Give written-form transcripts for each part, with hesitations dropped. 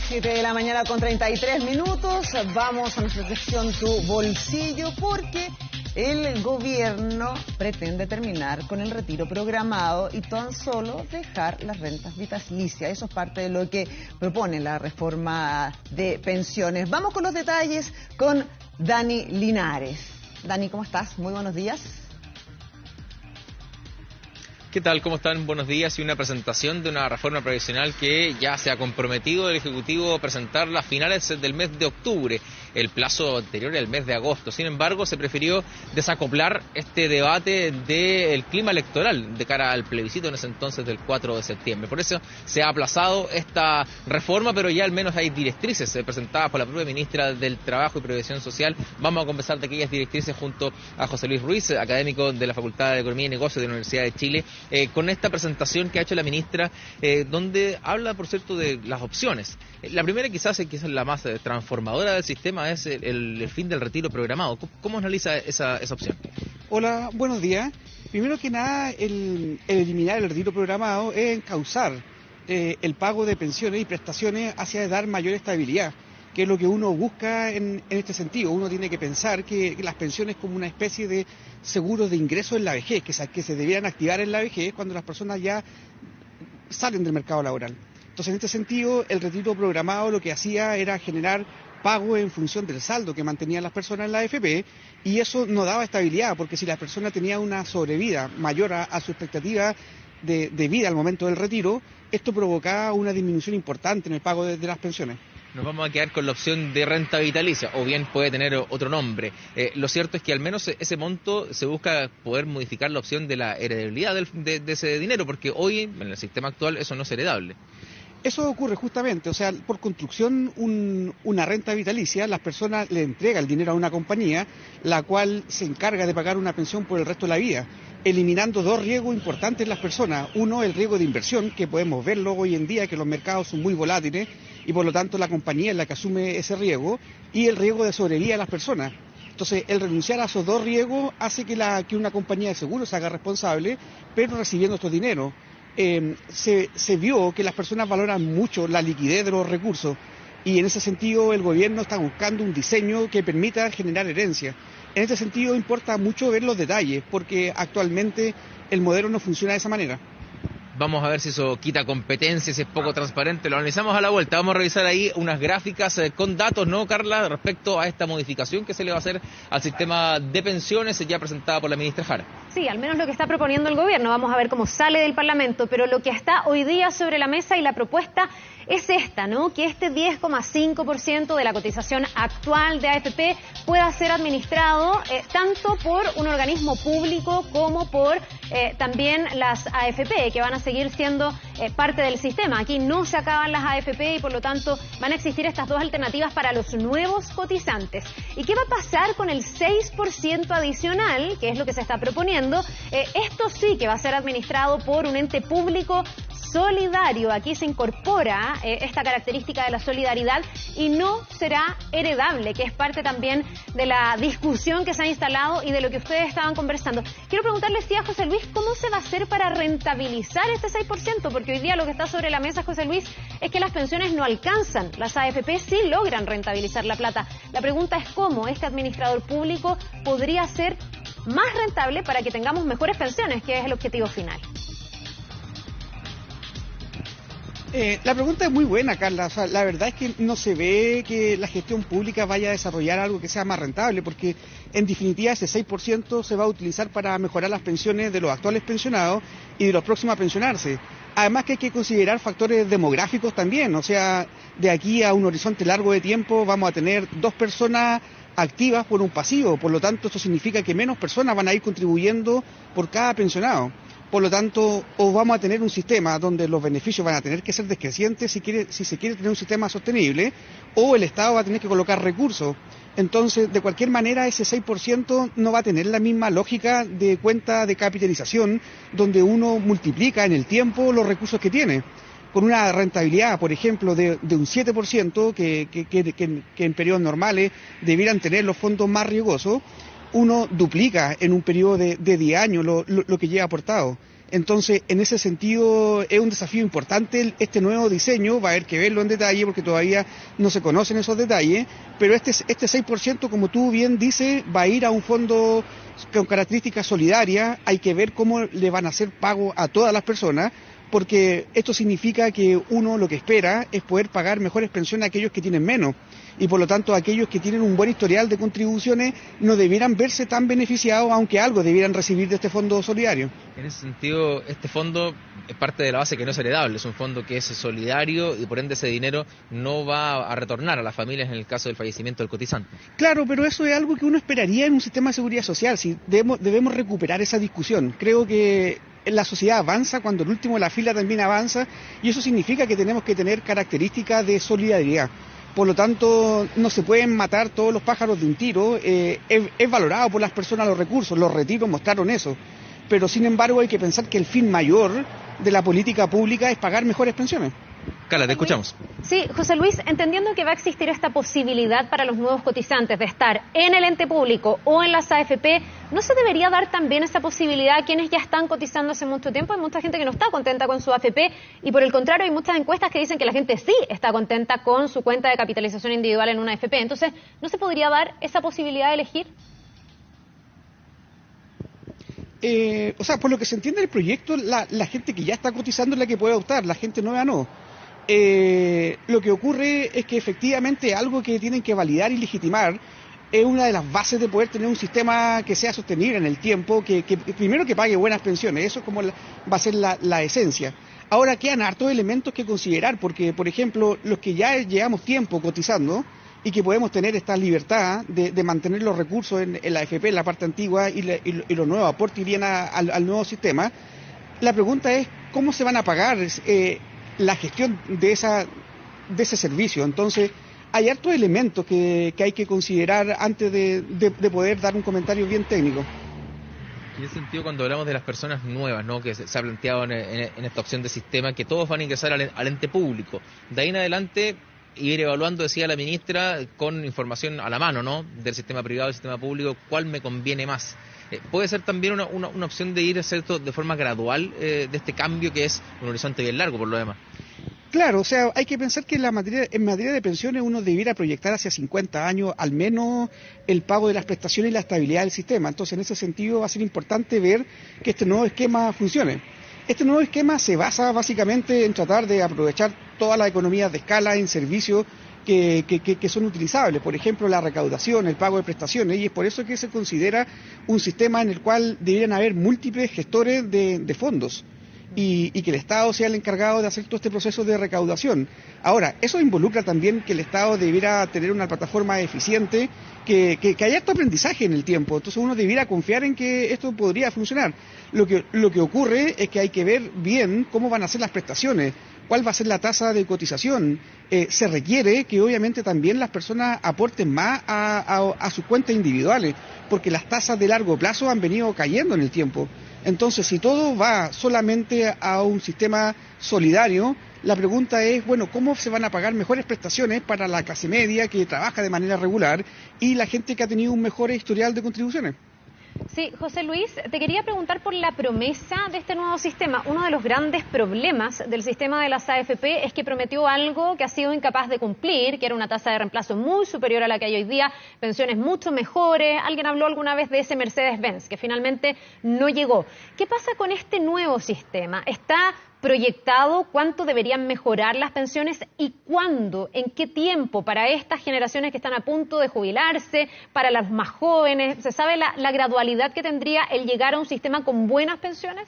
7 de la mañana con 33 minutos. Vamos a nuestra sección Tu Bolsillo, porque el gobierno pretende terminar con el retiro programado y tan solo dejar las rentas vitalicias. Eso es parte de lo que propone la reforma de pensiones. Vamos con los detalles con Dani Linares. Dani, ¿cómo estás? Muy buenos días. ¿Qué tal? ¿Cómo están? Buenos días. Y una presentación de una reforma previsional que ya se ha comprometido el Ejecutivo a presentarla a finales del mes de octubre. El plazo anterior era el mes de agosto. Sin embargo, se prefirió desacoplar este debate del clima electoral de cara al plebiscito en ese entonces del 4 de septiembre. Por eso se ha aplazado esta reforma, pero ya al menos hay directrices presentadas por la propia ministra del Trabajo y Previsión Social. Vamos a conversar de aquellas directrices junto a José Luis Ruiz, académico de la Facultad de Economía y Negocios de la Universidad de Chile, con esta presentación que ha hecho la ministra, donde habla, por cierto, de las opciones. La primera, quizás la más transformadora del sistema, es el fin del retiro programado. ¿Cómo analiza esa opción? Hola, buenos días. Primero que nada, el eliminar el retiro programado es encauzar el pago de pensiones y prestaciones hacia dar mayor estabilidad, que es lo que uno busca en este sentido. Uno tiene que pensar que las pensiones como una especie de seguros de ingreso en la vejez, que se debieran activar en la vejez cuando las personas ya salen del mercado laboral. Entonces, en este sentido, el retiro programado lo que hacía era generar pago en función del saldo que mantenían las personas en la AFP, y eso no daba estabilidad, porque si la persona tenía una sobrevida mayor a su expectativa de vida al momento del retiro, esto provocaba una disminución importante en el pago de las pensiones. Nos vamos a quedar con la opción de renta vitalicia, o bien puede tener otro nombre. Lo cierto es que al menos ese monto se busca poder modificar la opción de la heredabilidad de ese dinero, porque hoy en el sistema actual eso no es heredable. Eso ocurre justamente, o sea, por construcción una renta vitalicia, las personas le entregan el dinero a una compañía, la cual se encarga de pagar una pensión por el resto de la vida, eliminando dos riesgos importantes en las personas. Uno, el riesgo de inversión, que podemos verlo hoy en día, que los mercados son muy volátiles y por lo tanto la compañía es la que asume ese riesgo, y el riesgo de sobrevida de las personas. Entonces, el renunciar a esos dos riesgos hace que una compañía de seguros se haga responsable, pero recibiendo estos dineros. Se vio que las personas valoran mucho la liquidez de los recursos, y en ese sentido el gobierno está buscando un diseño que permita generar herencia. En este sentido importa mucho ver los detalles, porque actualmente el modelo no funciona de esa manera. Vamos a ver si eso quita competencia, si es poco transparente. Lo analizamos a la vuelta. Vamos a revisar ahí unas gráficas con datos, ¿no, Carla?, respecto a esta modificación que se le va a hacer al sistema de pensiones ya presentada por la ministra Jara. Sí, al menos lo que está proponiendo el gobierno. Vamos a ver cómo sale del Parlamento, pero lo que está hoy día sobre la mesa y la propuesta es esta, ¿no? Que este 10,5% de la cotización actual de AFP pueda ser administrado tanto por un organismo público como por también las AFP, que van a seguir siendo parte del sistema. Aquí no se acaban las AFP y por lo tanto van a existir estas dos alternativas para los nuevos cotizantes. ¿Y qué va a pasar con el 6% adicional, que es lo que se está proponiendo? Esto sí que va a ser administrado por un ente público solidario. Aquí se incorpora esta característica de la solidaridad y no será heredable, que es parte también de la discusión que se ha instalado y de lo que ustedes estaban conversando. Quiero preguntarle a José Luis, ¿cómo se va a hacer para rentabilizar este 6%? Porque hoy día lo que está sobre la mesa, José Luis, es que las pensiones no alcanzan. Las AFP sí logran rentabilizar la plata. La pregunta es cómo este administrador público podría ser más rentable para que tengamos mejores pensiones, que es el objetivo final. La pregunta es muy buena, Carla. O sea, la verdad es que no se ve que la gestión pública vaya a desarrollar algo que sea más rentable, porque en definitiva ese 6% se va a utilizar para mejorar las pensiones de los actuales pensionados y de los próximos a pensionarse. Además que hay que considerar factores demográficos también, o sea, de aquí a un horizonte largo de tiempo vamos a tener 2 personas activas por un pasivo, por lo tanto esto significa que menos personas van a ir contribuyendo por cada pensionado. Por lo tanto, o vamos a tener un sistema donde los beneficios van a tener que ser decrecientes si se quiere tener un sistema sostenible, o el Estado va a tener que colocar recursos. Entonces, de cualquier manera, ese 6% no va a tener la misma lógica de cuenta de capitalización, donde uno multiplica en el tiempo los recursos que tiene. Con una rentabilidad, por ejemplo, de un 7%, que en periodos normales debieran tener los fondos más riesgosos, uno duplica en un periodo de 10 años lo que lleva aportado. Entonces, en ese sentido, es un desafío importante este nuevo diseño. Va a haber que verlo en detalle porque todavía no se conocen esos detalles, pero este 6%, como tú bien dices, va a ir a un fondo con características solidarias. Hay que ver cómo le van a hacer pago a todas las personas, porque esto significa que uno lo que espera es poder pagar mejores pensiones a aquellos que tienen menos, y por lo tanto aquellos que tienen un buen historial de contribuciones no debieran verse tan beneficiados, aunque algo debieran recibir de este fondo solidario. En ese sentido, este fondo es parte de la base que no es heredable, es un fondo que es solidario y por ende ese dinero no va a retornar a las familias en el caso del fallecimiento del cotizante. Claro, pero eso es algo que uno esperaría en un sistema de seguridad social. Si debemos recuperar esa discusión. Creo que la sociedad avanza cuando el último de la fila también avanza, y eso significa que tenemos que tener características de solidaridad. Por lo tanto, no se pueden matar todos los pájaros de un tiro. Es valorado por las personas los recursos, los retiros mostraron eso. Pero sin embargo hay que pensar que el fin mayor de la política pública es pagar mejores pensiones. Carla, te escuchamos. Sí, José Luis, entendiendo que va a existir esta posibilidad para los nuevos cotizantes de estar en el ente público o en las AFP, ¿no se debería dar también esa posibilidad a quienes ya están cotizando hace mucho tiempo? Hay mucha gente que no está contenta con su AFP y por el contrario hay muchas encuestas que dicen que la gente sí está contenta con su cuenta de capitalización individual en una AFP. Entonces, ¿no se podría dar esa posibilidad de elegir? O sea, por lo que se entiende del proyecto, la gente que ya está cotizando es la que puede optar, la gente nueva no. Lo que ocurre es que efectivamente algo que tienen que validar y legitimar es una de las bases de poder tener un sistema que sea sostenible en el tiempo, que primero que pague buenas pensiones. Eso es como va a ser la esencia. Ahora quedan hartos elementos que considerar, porque por ejemplo los que ya llevamos tiempo cotizando y que podemos tener esta libertad de mantener los recursos en la AFP, en la parte antigua, y los nuevos aportes irían al nuevo sistema. La pregunta es cómo se van a pagar la gestión de ese servicio. Entonces, hay hartos elementos que hay que considerar antes de poder dar un comentario bien técnico. En ese sentido, cuando hablamos de las personas nuevas, ¿no?, que se ha planteado en esta opción de sistema, que todos van a ingresar al ente público, de ahí en adelante ir evaluando, decía la ministra, con información a la mano, ¿no?, del sistema privado y del sistema público, cuál me conviene más. Puede ser también una opción de ir, ¿cierto?, de forma gradual de este cambio, que es un horizonte bien largo por lo demás. Claro, o sea, hay que pensar que en materia de pensiones uno debiera proyectar hacia 50 años al menos el pago de las prestaciones y la estabilidad del sistema. Entonces, en ese sentido va a ser importante ver que este nuevo esquema funcione. Este nuevo esquema se basa básicamente en tratar de aprovechar todas las economías de escala en servicios que son utilizables, por ejemplo la recaudación, el pago de prestaciones, y es por eso que se considera un sistema en el cual deberían haber múltiples gestores de fondos y que el Estado sea el encargado de hacer todo este proceso de recaudación. Ahora, eso involucra también que el Estado debiera tener una plataforma eficiente, que haya harto aprendizaje en el tiempo. Entonces uno debiera confiar en que esto podría funcionar. Lo que ocurre es que hay que ver bien cómo van a ser las prestaciones, cuál va a ser la tasa de cotización. Se requiere que obviamente también las personas aporten más a sus cuentas individuales, porque las tasas de largo plazo han venido cayendo en el tiempo. Entonces, si todo va solamente a un sistema solidario, la pregunta es, bueno, ¿cómo se van a pagar mejores prestaciones para la clase media que trabaja de manera regular y la gente que ha tenido un mejor historial de contribuciones? Sí, José Luis, te quería preguntar por la promesa de este nuevo sistema. Uno de los grandes problemas del sistema de las AFP es que prometió algo que ha sido incapaz de cumplir, que era una tasa de reemplazo muy superior a la que hay hoy día, pensiones mucho mejores. Alguien habló alguna vez de ese Mercedes-Benz, que finalmente no llegó. ¿Qué pasa con este nuevo sistema? ¿Está proyectado cuánto deberían mejorar las pensiones y cuándo, en qué tiempo para estas generaciones que están a punto de jubilarse, para los más jóvenes? ¿Se sabe la gradualidad que tendría el llegar a un sistema con buenas pensiones?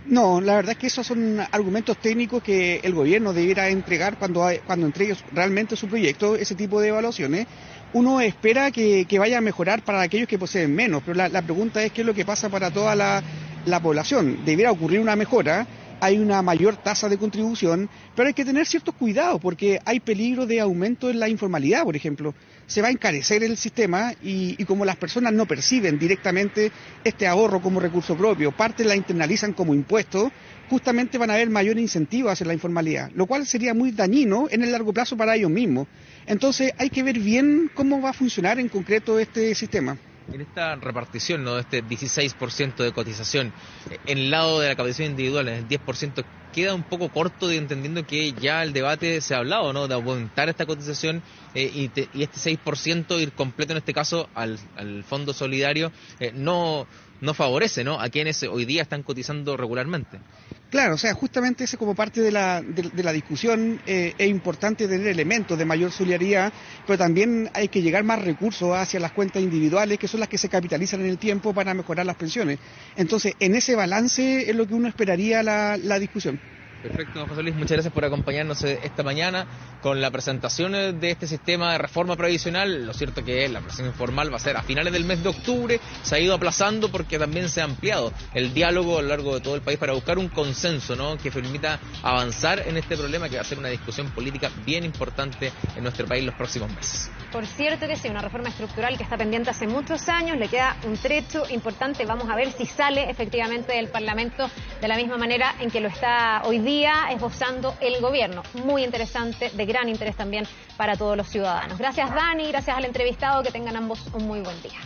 No, la verdad es que esos son argumentos técnicos que el gobierno debiera entregar cuando entregue realmente su proyecto, ese tipo de evaluaciones. Uno espera que vaya a mejorar para aquellos que poseen menos, pero la pregunta es qué es lo que pasa para toda la población. Debiera ocurrir una mejora, hay una mayor tasa de contribución, pero hay que tener ciertos cuidados porque hay peligro de aumento en la informalidad, por ejemplo. Se va a encarecer el sistema y como las personas no perciben directamente este ahorro como recurso propio, parte la internalizan como impuesto, justamente van a haber mayor incentivo hacia la informalidad, lo cual sería muy dañino en el largo plazo para ellos mismos. Entonces hay que ver bien cómo va a funcionar en concreto este sistema. En esta repartición, ¿no?, de este 16% de cotización, en el lado de la capitalización individual, en el 10%, queda un poco corto de entendiendo que ya el debate se ha hablado, ¿no?, de aumentar esta cotización y este 6% ir completo en este caso al Fondo Solidario no favorece, ¿no?, a quienes hoy día están cotizando regularmente. Claro, o sea, justamente ese como parte de la discusión es importante tener elementos de mayor solidaridad, pero también hay que llegar más recursos hacia las cuentas individuales, que son las que se capitalizan en el tiempo para mejorar las pensiones. Entonces, en ese balance es lo que uno esperaría la discusión. Perfecto, José Luis, muchas gracias por acompañarnos esta mañana con la presentación de este sistema de reforma previsional. Lo cierto que la presentación formal va a ser a finales del mes de octubre, se ha ido aplazando porque también se ha ampliado el diálogo a lo largo de todo el país para buscar un consenso, ¿no?, que permita avanzar en este problema que va a ser una discusión política bien importante en nuestro país los próximos meses. Por cierto que sí, una reforma estructural que está pendiente hace muchos años, le queda un trecho importante, vamos a ver si sale efectivamente del Parlamento de la misma manera en que lo está hoy día esbozando el gobierno. Muy interesante, de gran interés también para todos los ciudadanos. Gracias, Dani, gracias al entrevistado, que tengan ambos un muy buen día.